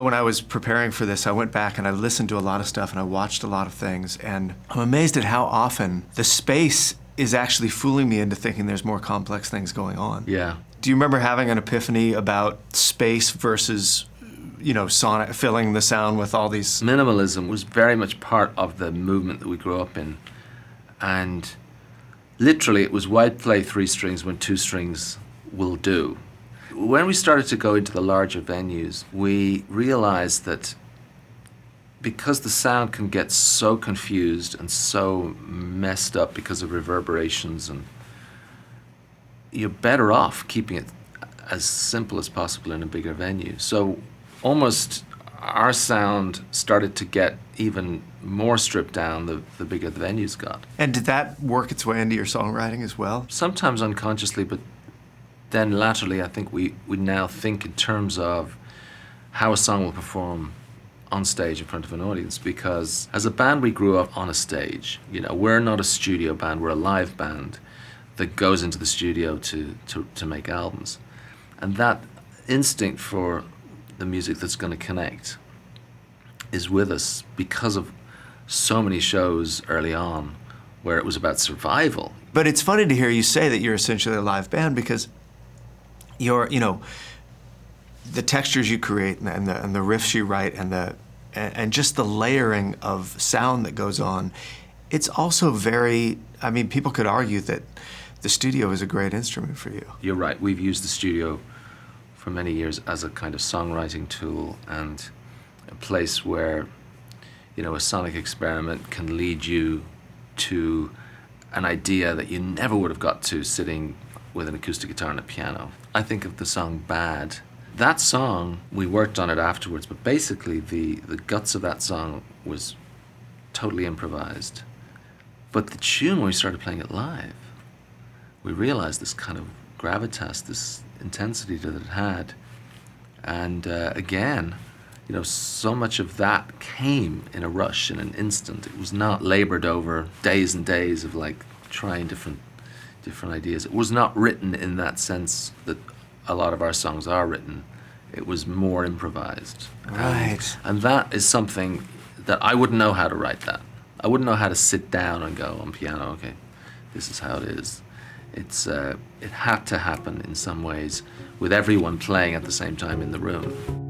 When I was preparing for this, I went back and I listened to a lot of stuff and I watched a lot of things, and I'm amazed at how often the space is actually fooling me into thinking there's more complex things going on. Yeah. Do you remember having an epiphany about space versus, sonic, filling the sound with all these? Minimalism was very much part of the movement that we grew up in. And literally it was why play 3 strings when 2 strings will do. When we started to go into the larger venues, we realized that because the sound can get so confused and so messed up because of reverberations, and you're better off keeping it as simple as possible in a bigger venue. So almost our sound started to get even more stripped down the bigger the venues got. And did that work its way into your songwriting as well? Sometimes unconsciously, but then laterally I think we now think in terms of how a song will perform on stage in front of an audience, because as a band we grew up on a stage. We're not a studio band, we're a live band that goes into the studio to make albums. And that instinct for the music that's going to connect is with us because of so many shows early on where it was about survival. But it's funny to hear you say that you're essentially a live band, because the textures you create and the riffs you write and just the layering of sound that goes on, it's also very, people could argue that the studio is a great instrument for you. You're right, we've used the studio for many years as a kind of songwriting tool and a place where, a sonic experiment can lead you to an idea that you never would have got to sitting with an acoustic guitar and a piano. I think of the song Bad. That song, we worked on it afterwards, but basically the guts of that song was totally improvised. But the tune, when we started playing it live, we realized this kind of gravitas, this intensity that it had. And again, so much of that came in a rush, in an instant. It was not labored over days and days of trying different ideas. It was not written in that sense that a lot of our songs are written. It was more improvised. Right. And that is something that I wouldn't know how to write that. I wouldn't know how to sit down and go on piano, okay, this is how it is. It had to happen in some ways with everyone playing at the same time in the room.